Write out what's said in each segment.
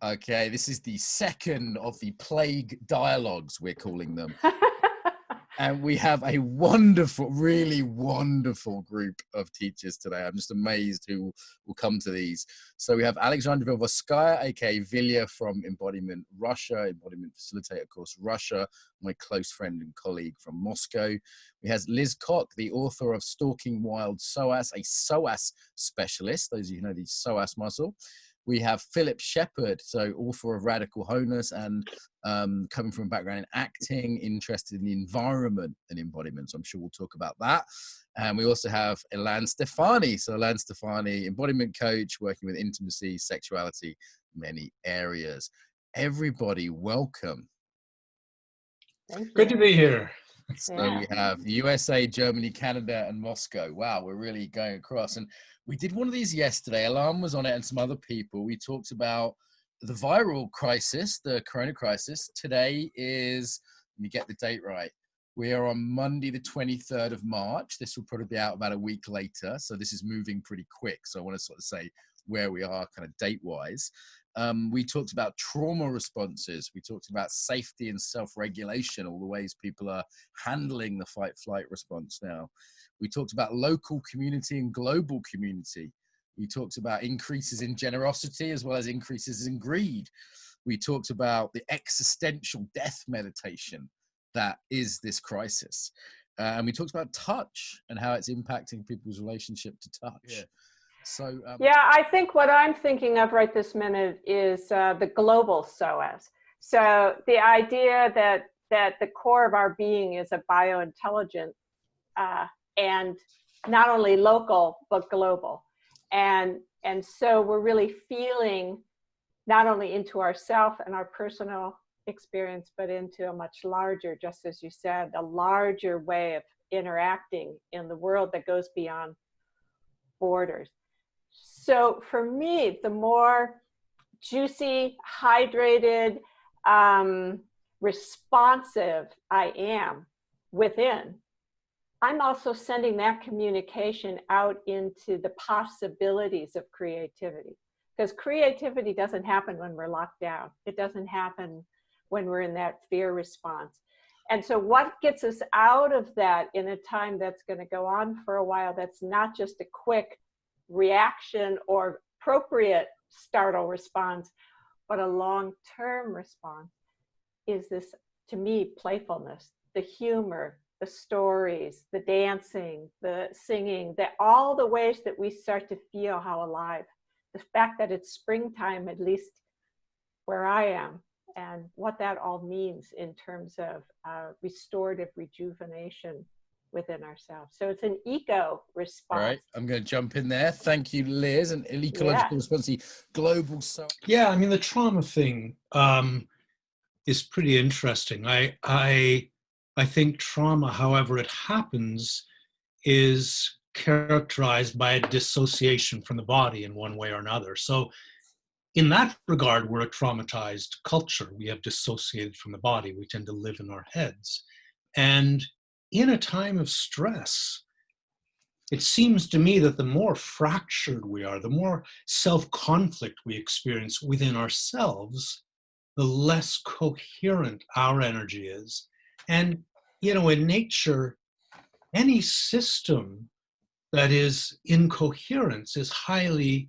Okay, this is the second of the plague dialogues, we're calling them. And we have a wonderful, really wonderful group of teachers today. I'm just amazed who will come to these. So we have Alexander Vilvovskaya, aka Vilya from Embodiment Russia, Embodiment Facilitator Course Russia, my close friend and colleague from Moscow. We have Liz Koch, the author of Stalking Wild Psoas, a psoas specialist, those of you who know the psoas muscle. We have Philip Shepherd, so author of Radical Wholeness and coming from a background in acting, interested in the environment and embodiment. So I'm sure we'll talk about that. And we also have Ilan Stephani. So Ilan Stephani, embodiment coach, working with intimacy, sexuality, many areas. Everybody, welcome. Thank you. Good to be here. So we have the USA, Germany, Canada, and Moscow. Wow, we're really going across. And we did one of these yesterday. Ilan was on it and some other people. We talked about the viral crisis, the corona crisis. Today is, let me get the date right. We are on Monday, the 23rd of March. This will probably be out about a week later. So this is moving pretty quick. So I want to sort of say where we are kind of date-wise. We talked about trauma responses. We talked about safety and self-regulation, all the ways people are handling the fight-flight response now. We talked about local community and global community. We talked about increases in generosity as well as increases in greed. We talked about the existential death meditation that is this crisis. And we talked about touch and how it's impacting people's relationship to touch. Yeah. So, yeah, I think what I'm thinking of right this minute is the global psoas. So the idea that the core of our being is a biointelligent and not only local, but global. And so we're really feeling not only into ourself and our personal experience, but into a much larger, just as you said, a larger way of interacting in the world that goes beyond borders. So for me, the more juicy, hydrated, responsive I am within, I'm also sending that communication out into the possibilities of creativity. Because creativity doesn't happen when we're locked down. It doesn't happen when we're in that fear response. And so what gets us out of that in a time that's going to go on for a while, that's not just a quick reaction or appropriate startle response, but a long-term response, is this, to me, playfulness, the humor, the stories, the dancing, the singing, all the ways that we start to feel how alive. The fact that it's springtime, at least where I am, and what that all means in terms of restorative rejuvenation within ourselves. So it's an eco response. Right, I'm going to jump in there. Thank you, Liz. An ecological response, global. Yeah, I mean, the trauma thing is pretty interesting. I think trauma, however it happens, is characterized by a dissociation from the body in one way or another. So in that regard, we're a traumatized culture. We have dissociated from the body. We tend to live in our heads. And in a time of stress, it seems to me that the more fractured we are, the more self-conflict we experience within ourselves, the less coherent our energy is. And, you know, in nature, any system that is incoherence is highly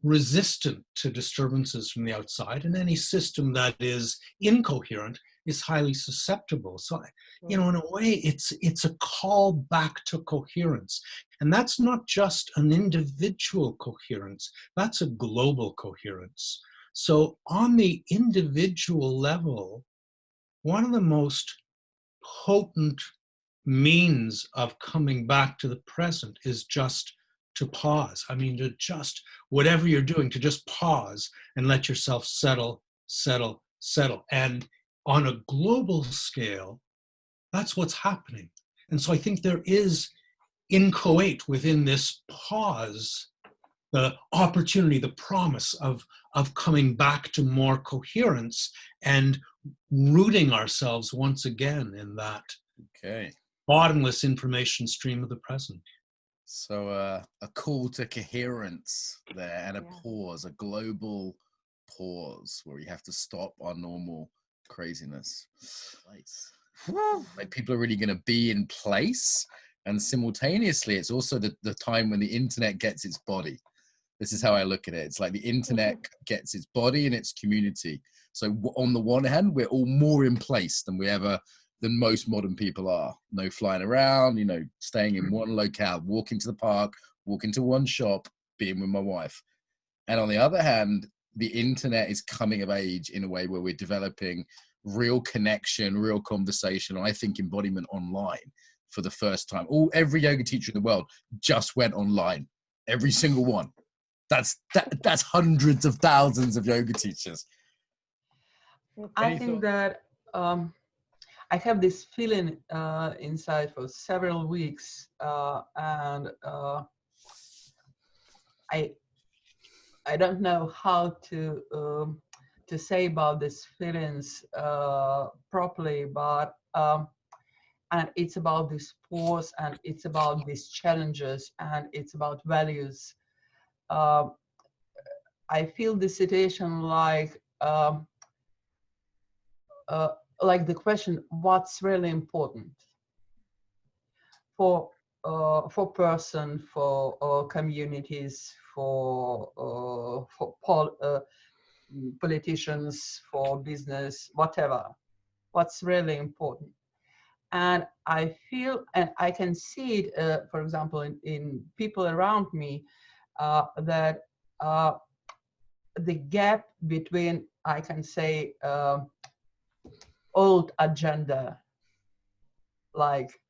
resistant to disturbances from the outside, and any system that is incoherent is highly susceptible. So, you know, in a way, it's a call back to coherence. And that's not just an individual coherence, that's a global coherence. So on the individual level, one of the most potent means of coming back to the present is just to pause. I mean, to just, whatever you're doing, to just pause and let yourself settle, settle, settle. And on a global scale, that's what's happening. And so I think there is inchoate within this pause, the opportunity, the promise of coming back to more coherence and rooting ourselves once again in that bottomless information stream of the present. So a call to coherence there, and a pause, a global pause, where we have to stop our normal craziness. Like people are really going to be in place, and simultaneously it's also the time when the internet gets its body. This is how I look at it. It's like the internet gets its body and its community. So on the one hand, we're all more in place than most modern people are. No flying around, staying in one locale, walking to the park, walking to one shop, being with my wife. And on the other hand, the internet is coming of age in a way where we're developing real connection, real conversation. I think embodiment online for the first time. Every yoga teacher in the world just went online. Every single one. That's hundreds of thousands of yoga teachers. I think that I have this feeling inside for several weeks, and I don't know how to say about these feelings properly, but and it's about this pause, and it's about these challenges, and it's about values. I feel the situation like the question, what's really important for person, for communities, for politicians, for business, whatever. What's really important? And I feel, and I can see it, for example, in people around me, that the gap between, I can say, old agenda, like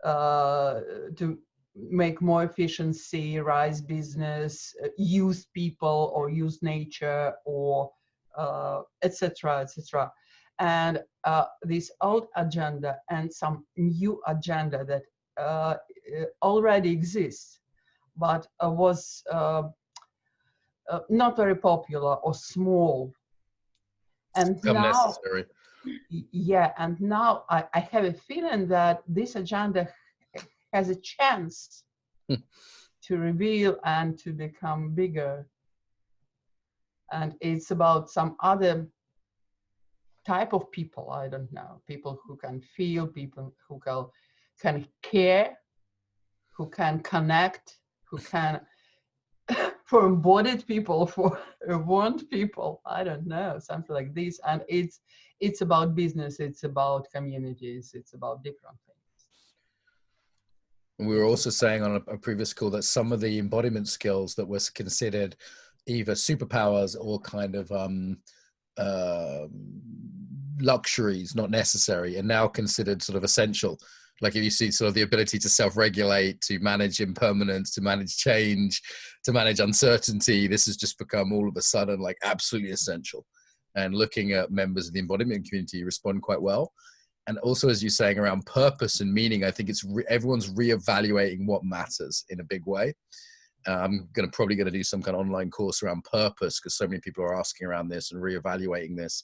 to make more efficiency, rise business, use people or use nature, or etc., etc. And this old agenda and some new agenda that already exists, but was not very popular or small. And now, necessary. Yeah, and now I have a feeling that this agenda has a chance to reveal and to become bigger. And it's about some other type of people, I don't know, people who can feel, people who can care, who can connect, who can, for embodied people, for want people, I don't know, something like this. And it's about business, it's about communities, it's about different things. And we were also saying on a previous call that some of the embodiment skills that was considered either superpowers or kind of luxuries, not necessary, and now considered sort of essential. Like if you see sort of the ability to self-regulate, to manage impermanence, to manage change, to manage uncertainty, this has just become all of a sudden like absolutely essential. And looking at members of the embodiment community respond quite well. And also, as you're saying, around purpose and meaning, I think it's everyone's reevaluating what matters in a big way. I'm probably going to do some kind of online course around purpose, because so many people are asking around this and reevaluating this.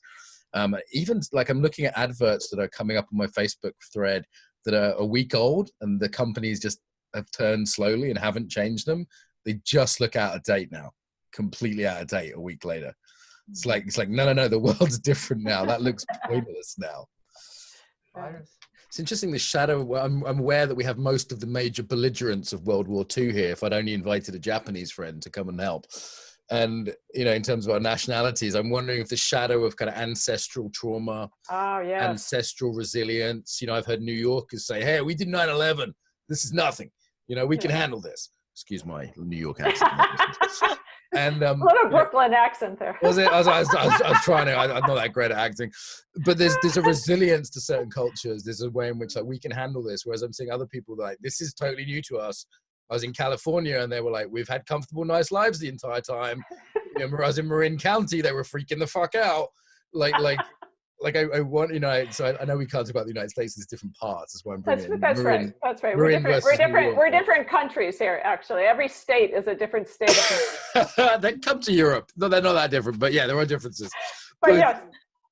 Even like I'm looking at adverts that are coming up on my Facebook thread that are a week old, and the companies just have turned slowly and haven't changed them. They just look out of date now, completely out of date a week later. It's like no, the world's different now. That looks pointless now. It's interesting, the shadow. I'm aware that we have most of the major belligerents of World War II here. If I'd only invited a Japanese friend to come and help. And, in terms of our nationalities, I'm wondering if the shadow of kind of ancestral trauma, ancestral resilience, I've heard New Yorkers say, hey, we did 9/11. This is nothing. We can handle this. Excuse my New York accent. And a little Brooklyn accent there. Was it? I was trying to. I'm not that great at acting, but there's a resilience to certain cultures. There's a way in which we can handle this. Whereas I'm seeing other people this is totally new to us. I was in California and they were like, we've had comfortable, nice lives the entire time. I was in Marin County. They were freaking the fuck out. I want, so I know we can't talk about the United States. There's different parts. That's why I'm bringing it. That's right. That's right. We're different countries here, actually. Every state is a different state. They come to Europe. No, they're not that different, but yeah, there are differences. But yes.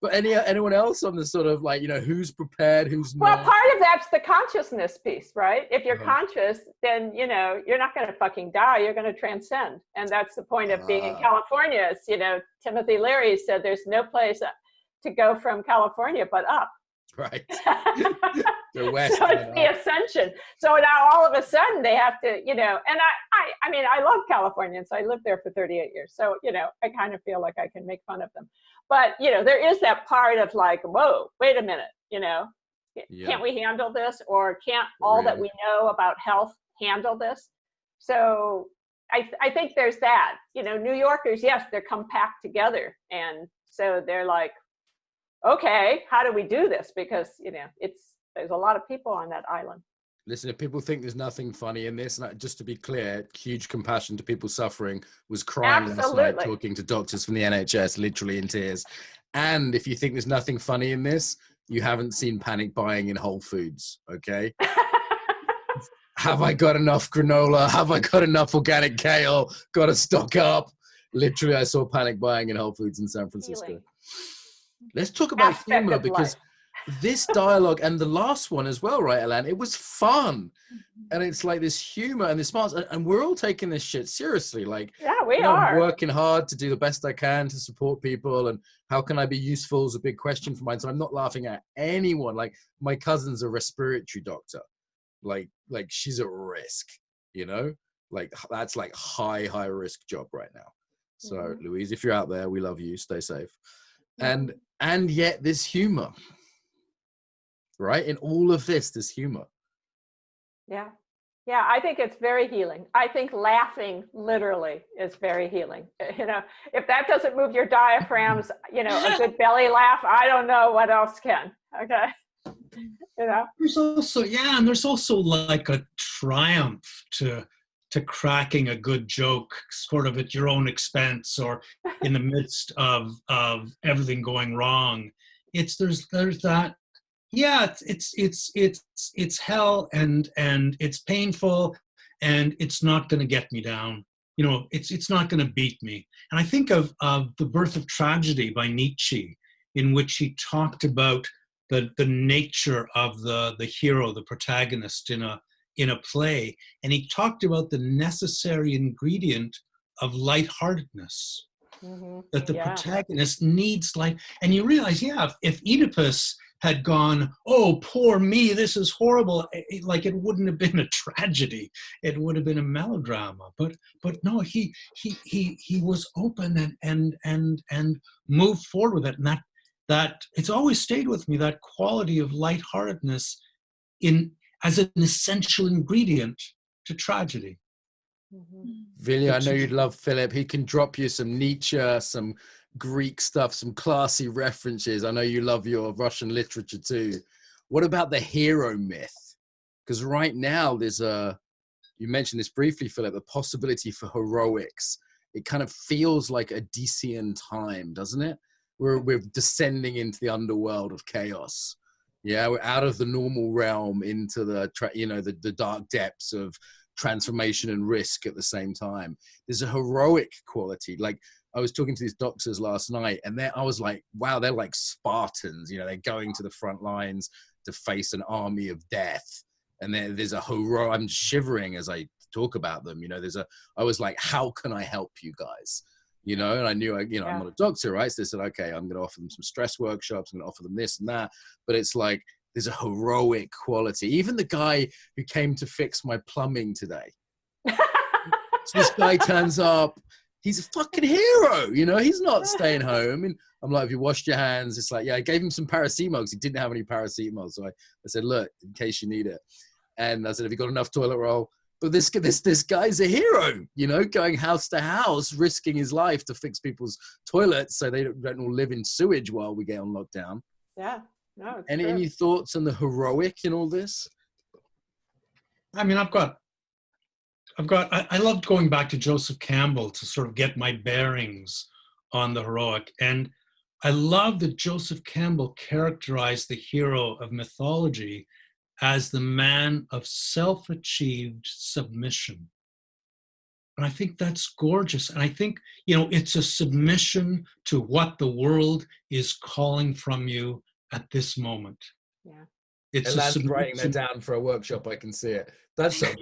But anyone else on the sort of like, who's prepared, who's Well, not? part of that's the consciousness piece, right? If you're Uh-huh. conscious, then, you're not going to fucking die. You're going to transcend. And that's the point of being in California. Is, Timothy Leary said there's no place to go from California but up. Right. The West. So it's the ascension. So now all of a sudden they have to, and I mean, I love Californians. I lived there for 38 years. So, I kind of feel like I can make fun of them. But, there is that part of like, whoa, wait a minute, can't we handle this? Or can't all that we know about health handle this? So I think there's that, New Yorkers, yes, they're compact together. And so they're like, okay, how do we do this? Because, there's a lot of people on that island. Listen, if people think there's nothing funny in this, and just to be clear, huge compassion to people suffering, was crying last night talking to doctors from the NHS, literally in tears. And if you think there's nothing funny in this, you haven't seen panic buying in Whole Foods, okay? Have I got enough granola? Have I got enough organic kale? Got to stock up. Literally, I saw panic buying in Whole Foods in San Francisco. Healing. Let's talk about humor, because this dialogue and the last one as well, right, Ilan? It was fun. And it's like this humor and this smarts, and we're all taking this shit seriously. Like, yeah, we are. I'm working hard to do the best I can to support people, and how can I be useful is a big question for mine. So I'm not laughing at anyone. Like, my cousin's a respiratory doctor. Like she's at risk, like that's like high risk job right now. So Louise, if you're out there, we love you. Stay safe. And yet this humor, right? In all of this, there's humor. Yeah, I think it's very healing. I think laughing literally is very healing. If that doesn't move your diaphragms, a good belly laugh, I don't know what else can. Okay. There's also like a triumph to cracking a good joke sort of at your own expense or in the midst of everything going wrong. There's that. Yeah, it's hell and it's painful and it's not going to get me down. It's not going to beat me. And I think of The Birth of Tragedy by Nietzsche, in which he talked about the nature of the hero, the protagonist in a play, and he talked about the necessary ingredient of lightheartedness. That the protagonist needs light. And you realize, if Oedipus had gone, oh, poor me, this is horrible, it wouldn't have been a tragedy. It would have been a melodrama. But no, he was open and moved forward with it. And that it's always stayed with me, that quality of lightheartedness as an essential ingredient to tragedy. Vilja, I know you'd love Philip. He can drop you some Nietzsche, some Greek stuff, some classy references. I know you love your Russian literature too. What about the hero myth? Because right now you mentioned this briefly, Philip, the possibility for heroics. It kind of feels like a Odyssean time, doesn't it? We're descending into the underworld of chaos. Yeah, we're out of the normal realm into the dark depths of transformation and risk at the same time. There's a heroic quality. Like, I was talking to these doctors last night, and I was like, wow, they're like Spartans. They're going to the front lines to face an army of death. And there's a heroic. I'm shivering as I talk about them. I was like, how can I help you guys? And I knew, I'm not a doctor, right? So they said, okay, I'm going to offer them some stress workshops. I'm going to offer them this and that. But it's like, there's a heroic quality. Even the guy who came to fix my plumbing today. So this guy turns up. He's a fucking hero. He's not staying home. And I'm like, have you washed your hands? It's like, yeah, I gave him some paracetamol because he didn't have any paracetamol. So I said, look, in case you need it. And I said, have you got enough toilet roll? But this guy's a hero, going house to house, risking his life to fix people's toilets so they don't all live in sewage while we get on lockdown. Yeah, no. Any thoughts on the heroic in all this? I mean, I loved going back to Joseph Campbell to sort of get my bearings on the heroic. And I love that Joseph Campbell characterized the hero of mythology as the man of self-achieved submission. And I think that's gorgeous. And I think, you know, it's a submission to what the world is calling from you at this moment. Yeah. It's Ilan's writing that down for a workshop. I can see it. That's a,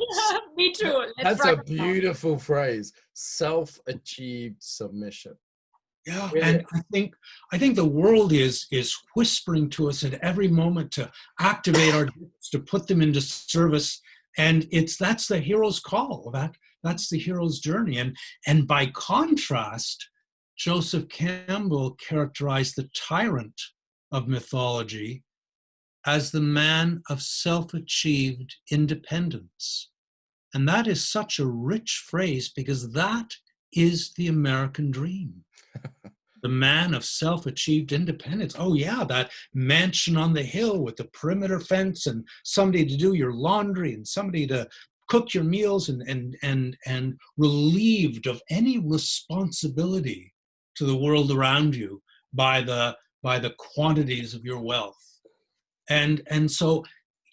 Me too. that's a beautiful phrase. Self-achieved submission. Yeah, Really? and I think the world is whispering to us at every moment to activate our gifts, to put them into service, and that's the hero's call. That's the hero's journey. And by contrast, Joseph Campbell characterized the tyrant of mythology as the man of self-achieved independence. And that is such a rich phrase, because that is the American dream. The man of self-achieved independence. Oh yeah, that mansion on the hill with the perimeter fence and somebody to do your laundry and somebody to cook your meals, and relieved of any responsibility to the world around you by the quantities of your wealth. And so,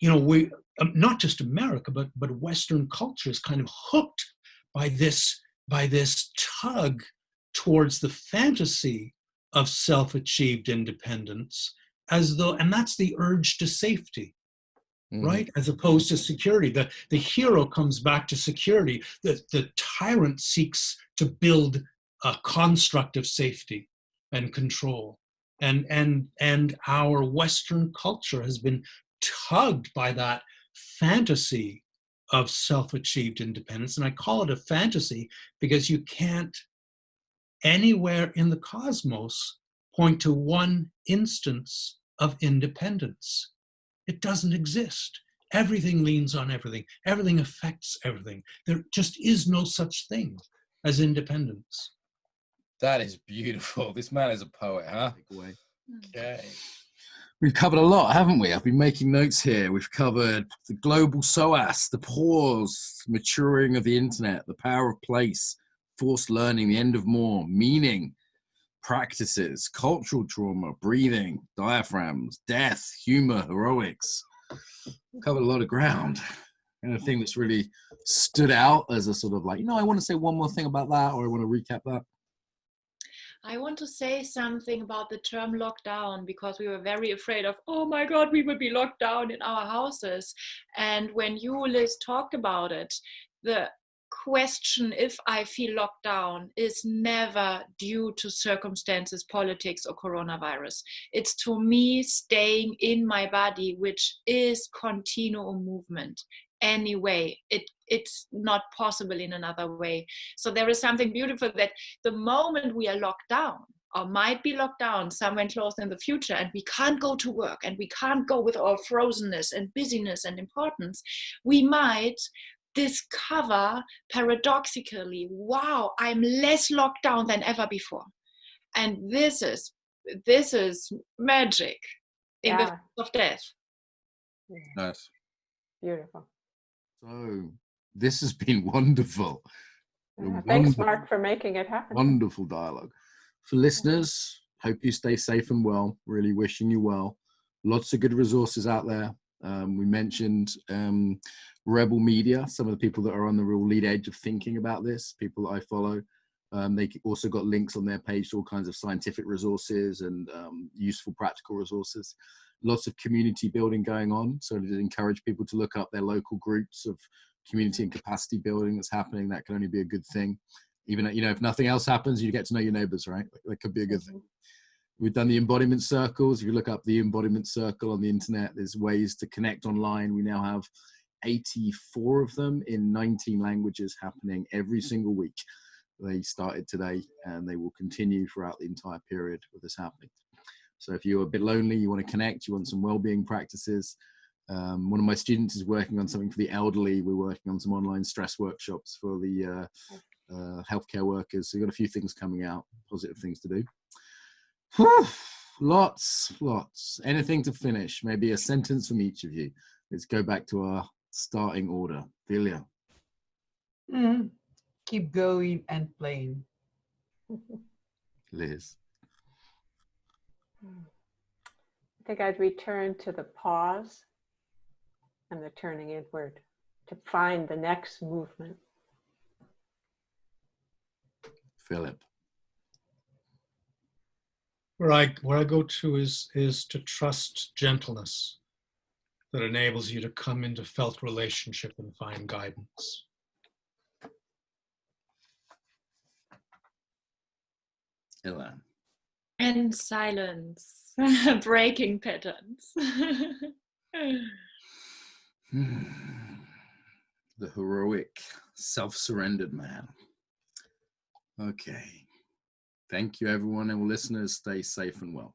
you know, we, not just America, but Western culture is kind of hooked by this tug towards the fantasy of self-achieved independence, as though, and that's the urge to safety, right? As opposed to security. The hero comes back to security. The tyrant seeks to build a construct of safety and control. And our Western culture has been tugged by that fantasy of self-achieved independence. And I call it a fantasy because you can't anywhere in the cosmos point to one instance of independence. It doesn't exist. Everything leans on everything. Everything affects everything. There just is no such thing as independence. That is beautiful. This man is a poet, huh? Okay. We've covered a lot, haven't we? I've been making notes here. We've covered the global psoas, the pause, maturing of the internet, the power of place, forced learning, the end of more, meaning, practices, cultural trauma, breathing, diaphragms, death, humor, heroics. Covered a lot of ground. And a thing that's really stood out as a sort of like, I want to say one more thing about that, or I want to recap that. I want to say something about the term lockdown, because we were very afraid of, oh my God, we will be locked down in our houses. And when you, Liz, talked about it, the question, if I feel locked down, is never due to circumstances, politics, or coronavirus. It's to me staying in my body, which is continual movement. Anyway, it's not possible in another way. So there is something beautiful that the moment we are locked down, or might be locked down somewhere close in the future, and we can't go to work, and we can't go with our frozenness and busyness and importance, we might discover paradoxically, wow, I'm less locked down than ever before. And this is magic in the face of death. Nice. Beautiful. So this has been wonderful. Yeah, thanks, Mark, for making it happen. Wonderful dialogue. For listeners, hope you stay safe and well. Really wishing you well. Lots of good resources out there. We mentioned Rebel Media, some of the people that are on the real lead edge of thinking about this, people that I follow. They also got links on their page to all kinds of scientific resources and useful practical resources. Lots of community building going on. So to encourage people to look up their local groups of community and capacity building that's happening. That can only be a good thing. Even, if nothing else happens, you get to know your neighbors, right? That could be a good thing. We've done the embodiment circles. If you look up the embodiment circle on the internet, there's ways to connect online. We now have 84 of them in 19 languages happening every single week. They started today and they will continue throughout the entire period with this happening. So if you're a bit lonely, you want to connect, you want some well-being practices. One of my students is working on something for the elderly. We're working on some online stress workshops for the healthcare workers. So we've got a few things coming out, positive things to do. Whew, lots. Anything to finish? Maybe a sentence from each of you. Let's go back to our starting order. Delia. Keep going and playing. Liz. I think I'd return to the pause and the turning inward to find the next movement. Philip. Where I go to is to trust gentleness that enables you to come into felt relationship and find guidance. Ilan. And silence, breaking patterns. The heroic, self-surrendered man. Okay. Thank you, everyone, and listeners. Stay safe and well.